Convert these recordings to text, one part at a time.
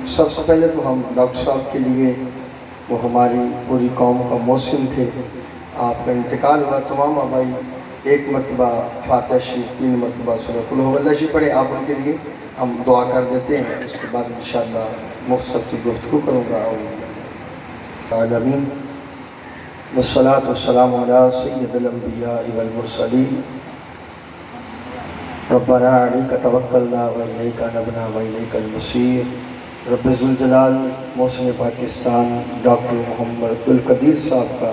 سب سے پہلے تو ہم ڈاکٹر صاحب کے لیے، وہ ہماری پوری قوم کا محسن تھے، آپ کا انتقال ہوا۔ تمام آبائی ایک مرتبہ فاتحہ شریف، 3 مرتبہ سورہ قل هو اللہ جی پڑھے۔ آپ ان کے لیے ہم دعا کر دیتے ہیں، اس کے بعد انشاءاللہ مختصر سی گفتگو کروں گا۔ آمین۔ والصلاة والسلام علی سید الانبیاء والمرسلین۔ ربنا علیک توکلنا والیک انبنا والیک المصیر۔ رب ذوالجلال محسن پاکستان ڈاکٹر محمد عبدالقدیر صاحب کا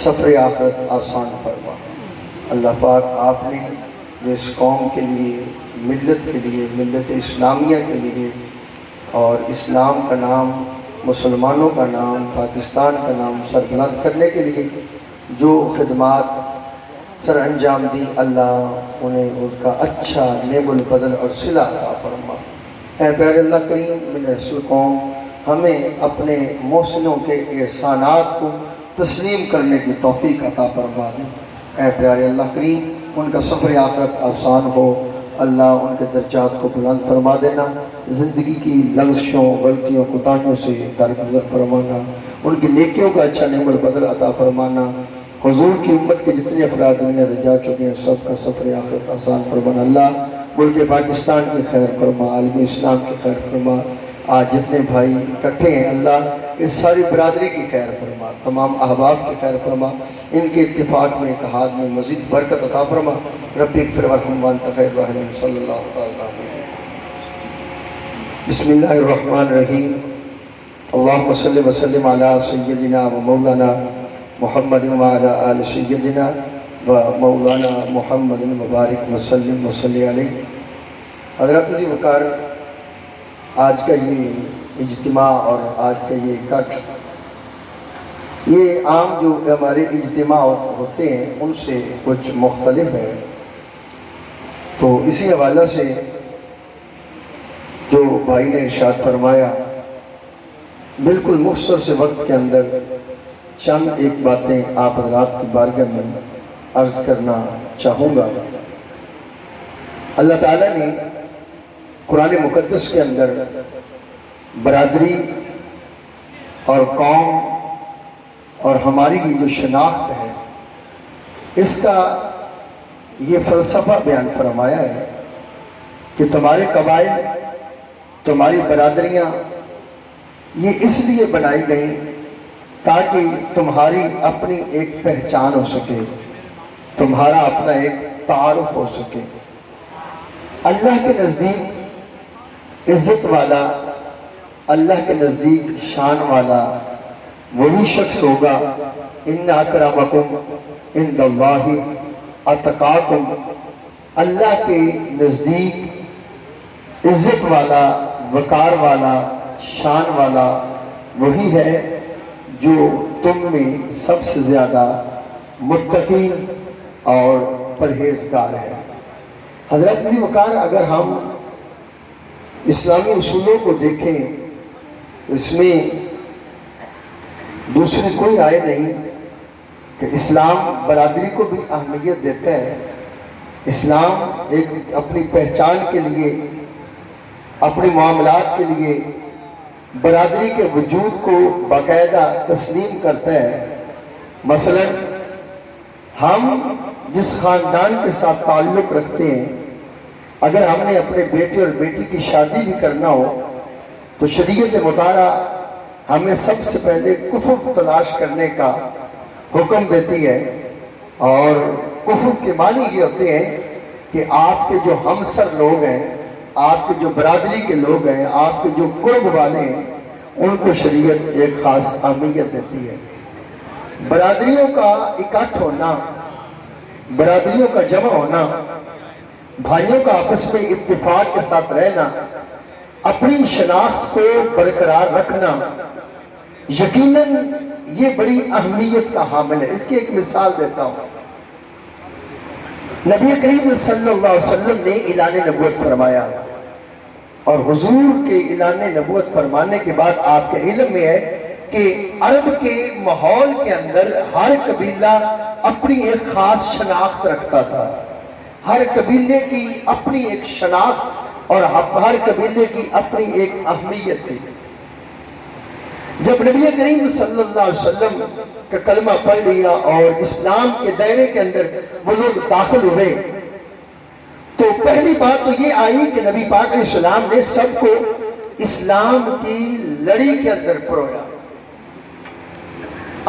سفر آخرت آسان فرما۔ اللہ پاک آپ نے جو اس قوم کے لیے، ملت کے لیے، ملت اسلامیہ کے لیے اور اسلام کا نام، مسلمانوں کا نام، پاکستان کا نام سربلند کرنے کے لیے جو خدمات سر انجام دی، اللہ انہیں ان کا اچھا نعم البدل اور صلہ عطا فرما۔ اے پیارے اللہ کریم، من رسول قوم، ہمیں اپنے محسنوں کے احسانات کو تسلیم کرنے کی توفیق عطا فرما دیں۔ اے پیارے اللہ کریم، ان کا سفر آخرت آسان ہو، اللہ ان کے درجات کو بلند فرما دینا، زندگی کی لغزشوں، غلطیوں، کوتاہیوں سے درگزر فرمانا، ان کی نیکیوں کا اچھا نعم البدل عطا فرمانا۔ حضور کی امت کے جتنے افراد دنیا سے جا چکے ہیں، سب کا سفر آخرت آسان فرمانا۔ اللہ ملک پاکستان کی خیر فرما، عالم اسلام کی خیر فرما۔ آج جتنے بھائی اکٹھے ہیں، اللہ اس ساری برادری کی خیر فرما، تمام احباب کی خیر فرما، ان کے اتفاق میں، اتحاد میں مزید برکت عطا فرما۔ رب اغفر وارحم وانت خیر الراحمین۔ صلی اللہ تعالیٰ علیہ۔ بسم اللہ الرحمن الرحیم۔ اللہم صلی وسلم علی سیدنا و مولانا محمد وعلی آل سیدنا و مولانا محمد مبارک وسلم وصلی علیہ۔ حضرات عزیز وقار، آج کا یہ اجتماع اور آج کا یہ اکٹھ، یہ عام جو ہمارے اجتماع ہوتے ہیں ان سے کچھ مختلف ہے۔ تو اسی حوالہ سے جو بھائی نے ارشاد فرمایا، بالکل مختصر سے وقت کے اندر چند ایک باتیں آپ حضرات کی بارگاہ میں عرض کرنا چاہوں گا۔ اللہ تعالیٰ نے قرآن مقدس کے اندر برادری اور قوم اور ہماری یہ جو شناخت ہے، اس کا یہ فلسفہ بیان فرمایا ہے کہ تمہارے قبائل، تمہاری برادریاں یہ اس لیے بنائی گئیں تاکہ تمہاری اپنی ایک پہچان ہو سکے، تمہارا اپنا ایک تعارف ہو سکے۔ اللہ کے نزدیک عزت والا، اللہ کے نزدیک شان والا وہی شخص ہوگا، ان اکرمکم عند اللہ اتقاکم۔ اللہ کے نزدیک عزت والا، وقار والا، شان والا وہی ہے جو تم میں سب سے زیادہ متقی اور پرہیزگار ہے۔ حضرت عزیز وقار، اگر ہم اسلامی اصولوں کو دیکھیں تو اس میں دوسری کوئی رائے نہیں کہ اسلام برادری کو بھی اہمیت دیتا ہے۔ اسلام ایک اپنی پہچان کے لیے، اپنی معاملات کے لیے برادری کے وجود کو باقاعدہ تسلیم کرتا ہے۔ مثلا ہم جس خاندان کے ساتھ تعلق رکھتے ہیں، اگر ہم نے اپنے بیٹے اور بیٹی کی شادی بھی کرنا ہو تو شریعت مطالعہ ہمیں سب سے پہلے کفو تلاش کرنے کا حکم دیتی ہے، اور کفو کے معنی یہ ہوتے ہیں کہ آپ کے جو ہمسر لوگ ہیں، آپ کے جو برادری کے لوگ ہیں، آپ کے جو قرب والے ہیں، ان کو شریعت ایک خاص اہمیت دیتی ہے۔ برادریوں کا اکٹھ ہونا، برادریوں کا جمع ہونا، بھائیوں کا آپس میں اتفاق کے ساتھ رہنا، اپنی شناخت کو برقرار رکھنا، یقیناً یہ بڑی اہمیت کا حامل ہے۔ اس کی ایک مثال دیتا ہوں۔ نبی کریم صلی اللہ علیہ وسلم نے اعلان نبوت فرمایا، اور حضور کے اعلان نبوت فرمانے کے بعد آپ کے علم میں ہے کہ عرب کے ماحول کے اندر ہر قبیلہ اپنی ایک خاص شناخت رکھتا تھا، ہر قبیلے کی اپنی ایک شناخت اور ہر قبیلے کی اپنی ایک اہمیت تھی۔ جب نبی کریم صلی اللہ علیہ وسلم کا کلمہ پڑھ لیا اور اسلام کے دائرے کے اندر وہ لوگ داخل ہوئے تو پہلی بات تو یہ آئی کہ نبی پاک علیہ السلام نے سب کو اسلام کی لڑی کے اندر پرویا.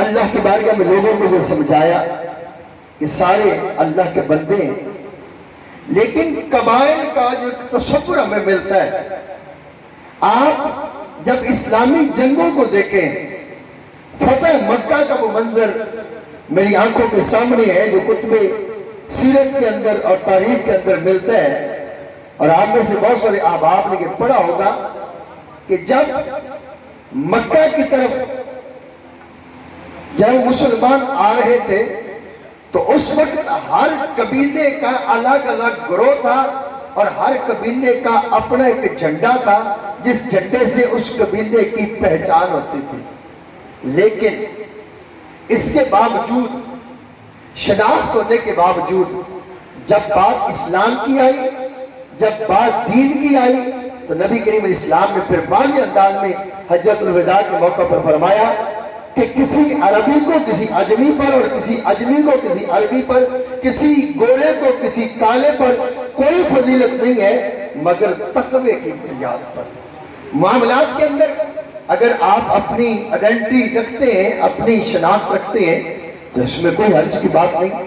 اللہ کی بارگاہ میں لوگوں کو یہ سمجھایا کہ سارے اللہ کے بندے ہیں، لیکن قبائل کا جو ایک تصور ہمیں ملتا ہے، آپ جب اسلامی جنگوں کو دیکھیں، فتح مکہ کا وہ منظر میری آنکھوں کے سامنے ہے جو کتب سیرت کے اندر اور تاریخ کے اندر ملتا ہے، اور آپ میں سے بہت سارے احباب نے یہ پڑھا ہوگا کہ جب مکہ کی طرف جب مسلمان آ رہے تھے تو اس وقت ہر قبیلے کا الگ الگ گروہ تھا اور ہر قبیلے کا اپنا ایک جھنڈا تھا جس جھنڈے سے اس قبیلے کی پہچان ہوتی تھی. لیکن اس کے باوجود، شناخت ہونے کے باوجود، جب بات اسلام کی آئی، جب بات دین کی آئی تو نبی کریم علیہ السلام نے پھر واضح انداز میں حجۃ الوداع کے موقع پر فرمایا کہ کسی عربی کو کسی عجمی پر اور کسی عجمی کو کسی عربی پر، کسی گورے کو کسی کالے پر کوئی فضیلت نہیں ہے مگر تقوی کی بنیاد پر. معاملات کے اندر اگر آپ اپنی آئیڈینٹی رکھتے ہیں، اپنی شناخت رکھتے ہیں تو اس میں کوئی حرج کی بات نہیں،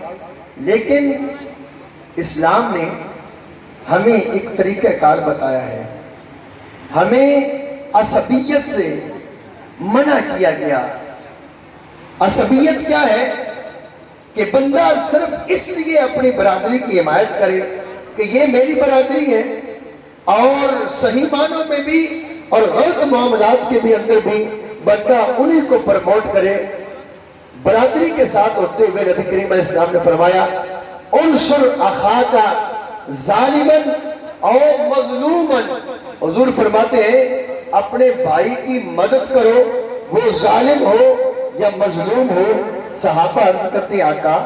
لیکن اسلام نے ہمیں ایک طریقہ کار بتایا ہے. ہمیں عصبیت سے منع کیا گیا. عصبیت کیا ہے کہ بندہ صرف اس لیے اپنی برادری کی حمایت کرے کہ یہ میری برادری ہے، اور صحیح معنوں میں بھی اور غلط معاملات کے بھی اندر بھی بندہ انہی کو پرموٹ کرے. برادری کے ساتھ ہوتے ہوئے نبی کریم علیہ السلام نے فرمایا انصر اخاک ظالما او مظلوما. حضور فرماتے ہیں اپنے بھائی کی مدد کرو، وہ ظالم ہو یا مظلوم ہو. صحابہ عرض کرتے ہیں آقا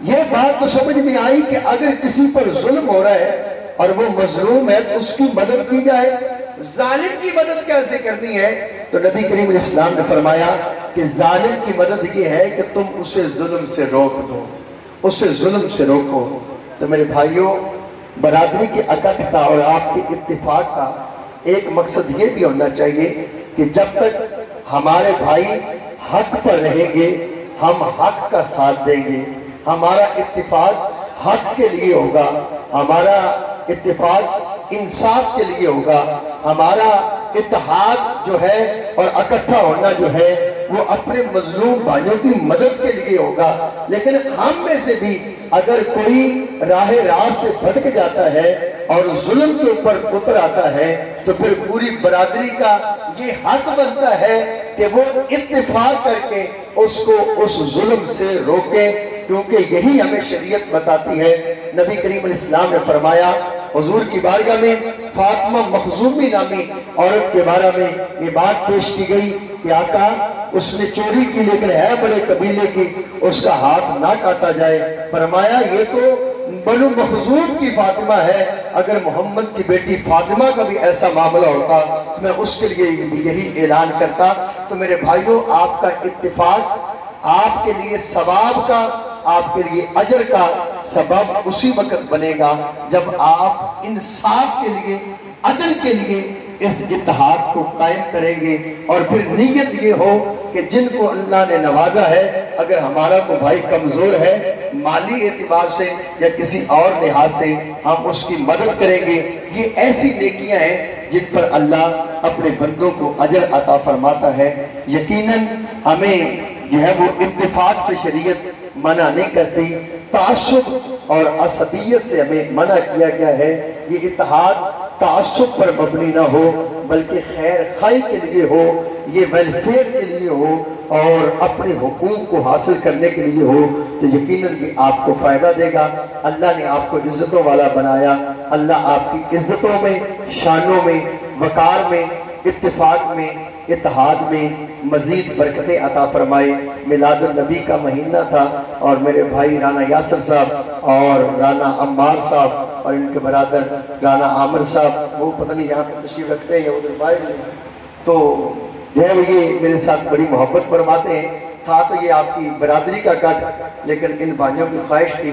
یہ بات تو سمجھ میں آئی کہ اگر کسی پر ظلم ہو رہا ہے اور وہ مظلوم ہے تو اس کی مدد کی جائے، ظالم کی مدد کیسے کرنی ہے؟ تو نبی کریم علیہ السلام نے فرمایا کہ ظالم کی مدد یہ ہے کہ تم اسے ظلم سے روک دو، اسے ظلم سے روکو. تو میرے بھائیوں، برادری کے اکٹھتا اور آپ کے اتفاق کا ایک مقصد یہ بھی ہونا چاہیے کہ جب تک ہمارے بھائی حق پر رہیں گے ہم حق کا ساتھ دیں گے. ہمارا اتفاق حق کے لیے ہوگا، ہمارا اتفاق انصاف کے لیے ہوگا، ہمارا اتحاد جو ہے اور اکٹھا ہونا جو ہے وہ اپنے مظلوم بھائیوں کی مدد کے لیے ہوگا. لیکن ہم میں سے بھی اگر کوئی راہ راست سے بھٹک جاتا ہے اور ظلم کے اوپر اتر آتا ہے تو پھر پوری برادری کا یہ حق بنتا ہے کہ وہ اتفاق کر کے اس کو اس ظلم سے روکے، کیونکہ یہی ہمیں شریعت بتاتی ہے. نبی کریم علیہ السلام نے فرمایا، حضور کی بارگاہ میں فاطمہ مخزومی نامی عورت کے بارے میں یہ بات پیش کی گئی کہ آقا اس نے چوری کی لیکن ہے بڑے قبیلے کی، اس کا ہاتھ نہ کاٹا جائے. فرمایا یہ تو بنو مخزوم کی فاطمہ ہے، اگر محمد کی بیٹی فاطمہ کا بھی ایسا معاملہ ہوتا تو میں اس کے لیے یہی اعلان کرتا. تو میرے بھائیوں، آپ کا اتفاق آپ کے لیے ثواب کا، آپ کے لیے اجر کا سبب اسی وقت بنے گا جب آپ انصاف کے لیے، عدل کے لیے اس اتحاد کو قائم کریں گے. اور پھر نیت یہ ہو کہ جن کو اللہ نے نوازا ہے، اگر ہمارا کوئی بھائی کمزور ہے مالی اعتبار سے یا کسی اور لحاظ سے، ہم اس کی مدد کریں گے. یہ ایسی نیکیاں ہیں جن پر اللہ اپنے بندوں کو اجر عطا فرماتا ہے. یقیناً ہمیں جو ہے وہ اتفاق سے شریعت منع نہیں کرتی، تعصب اور عصبیت سے ہمیں منع کیا گیا ہے. یہ اتحاد تعصب پر مبنی نہ ہو بلکہ خیر خواہی کے لیے ہو، یہ ویلفیئر کے لیے ہو اور اپنے حقوق کو حاصل کرنے کے لیے ہو، تو یقیناً یہ آپ کو فائدہ دے گا. اللہ نے آپ کو عزتوں والا بنایا. اللہ آپ کی عزتوں میں، شانوں میں، وقار میں، اتفاق میں، اتحاد میں مزید برکتیں عطا فرمائے. میلاد النبی کا مہینہ تھا اور میرے بھائی رانا یاسر صاحب اور رانا عمار صاحب اور ان کے برادر رانا عامر صاحب، وہ پتہ نہیں یہاں پہ تشریف رکھتے ہیں یا ادھر باہر ہیں، تو جو ہے وہ یہ میرے ساتھ بڑی محبت فرماتے ہیں۔ تھا تو یہ آپ کی برادری کا کٹ، لیکن ان بھائیوں کی خواہش تھی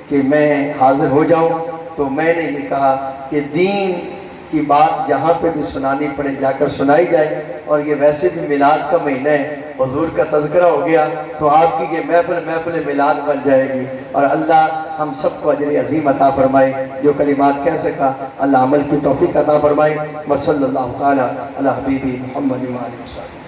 کہ میں حاضر ہو جاؤں، تو میں نے یہ کہا کہ دین کی بات جہاں پہ بھی سنانی پڑے جا کر سنائی جائے، اور یہ ویسے بھی میلاد کا مہینہ ہے، حضور کا تذکرہ ہو گیا، تو آپ کی یہ محفل میلاد بن جائے گی، اور اللہ ہم سب کو اجر عظیم عطا فرمائے۔ جو کلمات کہہ سکا اللہ عمل کی توفیق عطا فرمائے۔ وصلی اللہ تعالی علی حبیبی محمد وآلہ وسلم۔